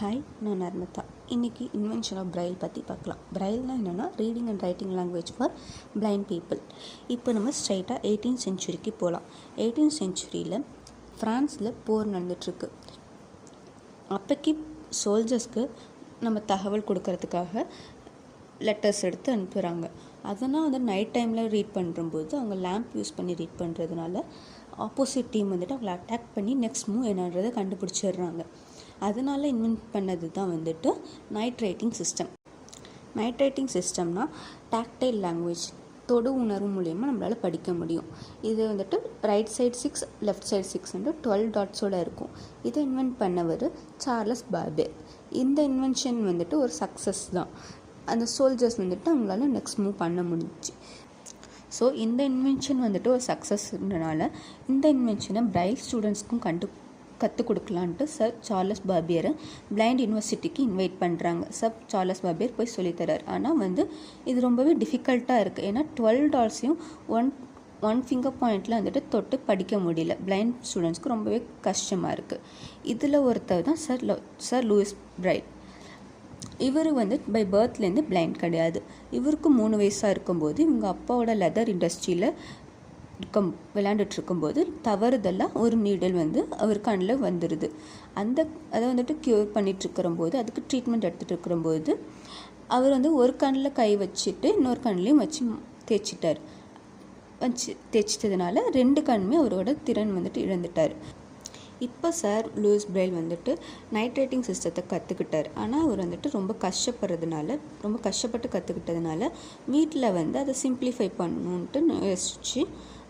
Hi, நான் நர்மதா. இன்றைக்கி invention of Braille பற்றி பார்க்கலாம். பிரைல்னால் என்னென்னா reading and writing language for blind people. இப்போ நம்ம ஸ்ட்ரைட்டாக 18th சென்ச்சுரிக்கு போகலாம். 18th சென்ச்சுரியில் ஃப்ரான்ஸில் போர் நடந்துகிட்ருக்கு. அப்போக்கி சோல்ஜர்ஸ்க்கு நம்ம தகவல் கொடுக்கறதுக்காக லெட்டர்ஸ் எடுத்து அனுப்புகிறாங்க. அதனால் வந்து நைட் டைமில் ரீட் பண்ணும்போது அவங்க லேம்ப் யூஸ் பண்ணி ரீட் பண்ணுறதுனால ஆப்போசிட் டீம் வந்துட்டு அவங்களை அட்டாக் பண்ணி நெக்ஸ்ட் மூவ் என்னன்றதை கண்டுபிடிச்சிடுறாங்க. அதனால் இன்வென்ட் பண்ணது தான் வந்துட்டு night writing system. Night writing சிஸ்டம்னா டாக்டைல் லாங்குவேஜ், தொடு உணர்வு மூலயமா நம்மளால் படிக்க முடியும். இது வந்துட்டு ரைட் சைட் 6 லெஃப்ட் சைட் 6 12 டாட்ஸோடு இருக்கும். இதை இன்வென்ட் பண்ணவர் சார்லஸ் பாபேர். இந்த இன்வென்ஷன் வந்துட்டு ஒரு சக்ஸஸ் தான். அந்த சோல்ஜர்ஸ் வந்துட்டு அவங்களால நெக்ஸ்ட் மூவ் பண்ண முடிஞ்சிச்சு. ஸோ இந்த இன்வென்ஷன் வந்துட்டு ஒரு சக்ஸஸ்னால இந்த இன்வென்ஷனை பிரைல் ஸ்டூடெண்ட்ஸ்க்கும் கற்றுக் கொடுக்கலான்ட்டு சர் சார்லஸ் பாபியரை பிளைண்ட் யூனிவர்சிட்டிக்கு இன்வைட் பண்ணுறாங்க. சர் சார்லஸ் பாபியர் போய் சொல்லித்தரார். ஆனால் வந்து இது ரொம்பவே டிஃபிகல்ட்டாக இருக்குது. ஏன்னா 12 டாட்ஸையும் ஒன் ஃபிங்கர் பாயிண்டில் வந்துட்டு தொட்டு படிக்க முடியல. பிளைண்ட் ஸ்டூடெண்ட்ஸ்க்கு ரொம்பவே கஷ்டமாக இருக்குது. இதில் ஒருத்தர் தான் சர் லூயிஸ் பிரைல். இவர் வந்து பை பர்த்லேருந்து பிளைண்ட் கிடையாது. இவருக்கு 3 வயசாக இருக்கும்போது இவங்க அப்பாவோட லெதர் இண்டஸ்ட்ரியில் விளையாண்டுட்ருக்கும்போது தவறுதெல்லாம் ஒரு நீடல் வந்து அவர் கண்ணில் வந்துடுது. அதை வந்துட்டு க்யூர் பண்ணிகிட்ருக்கிறம்போது, அதுக்கு ட்ரீட்மெண்ட் எடுத்துகிட்டு இருக்கிறம்போது அவர் வந்து ஒரு கண்ணில் கை வச்சுட்டு இன்னொரு கண்ணிலையும் வச்சு தேய்ச்சிட்டதுனால 2 கண்ணுமே அவரோட திறன் வந்துட்டு இழந்துட்டார். இப்போ சார் லூயிஸ் பிரைல் வந்துட்டு நைட் ரைட்டிங் சிஸ்டத்தை கற்றுக்கிட்டார். ஆனால் அவர் வந்துட்டு ரொம்ப கஷ்டப்பட்டு கற்றுக்கிட்டதுனால வீட்டில் வந்து அதை சிம்பிளிஃபை பண்ணணுன்ட்டு யோசிச்சு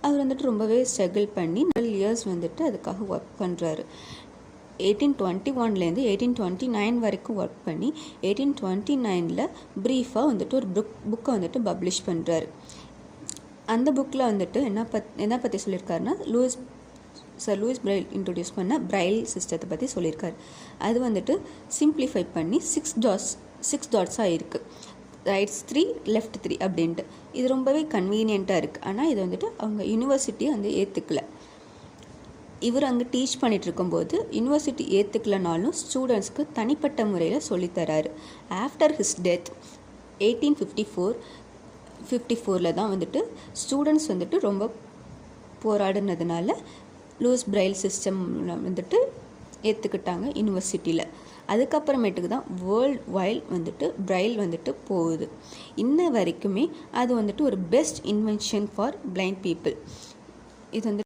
அவர் வந்துட்டு ரொம்பவே ஸ்ட்ரகிள் பண்ணி 12 இயர்ஸ் வந்துட்டு அதுக்காக ஒர்க் பண்ணுறாரு. 1821 1829 வரைக்கும் ஒர்க் பண்ணி 1829 ப்ரீஃபாக வந்துட்டு ஒரு புக்கை வந்துட்டு பப்ளிஷ் பண்ணுறாரு. அந்த புக்கில் வந்துட்டு என்ன பற்றி சொல்லியிருக்காருன்னா சர் லூயிஸ் பிரைல் இன்ட்ரடியூஸ் பண்ண பிரைல் சிஸ்டத்தை பற்றி சொல்லியிருக்காரு. அது வந்துட்டு சிம்பிளிஃபை பண்ணி 6 டாட்ஸாக இருக்குது. ரைட்ஸ் 3 லெஃப்ட் 3 அப்படின்ட்டு. இது ரொம்பவே கன்வீனியண்ட்டாக இருக்குது. ஆனால் இது வந்துட்டு அவங்க யூனிவர்சிட்டியை வந்து ஏற்றுக்கல. இவர் அங்கே டீச் பண்ணிகிட்டு இருக்கும்போது யூனிவர்சிட்டி ஏற்றுக்கலனாலும் ஸ்டூடெண்ட்ஸ்க்கு தனிப்பட்ட முறையில் சொல்லித்தராரு. ஆஃப்டர் ஹிஸ் டெத் 1854 தான் வந்துட்டு ஸ்டூடெண்ட்ஸ் வந்துட்டு ரொம்ப போராடினதுனால லூயிஸ் பிரைல் சிஸ்டம் வந்துட்டு ஏற்றுக்கிட்டாங்க யூனிவர்சிட்டியில். அதுக்கப்புறமேட்டுக்கு தான் வேர்ல்ட் வைட் வந்துட்டு பிரைல் வந்துட்டு போகுது. இன்ன வரைக்குமே அது வந்துட்டு ஒரு best invention for blind people. இது வந்து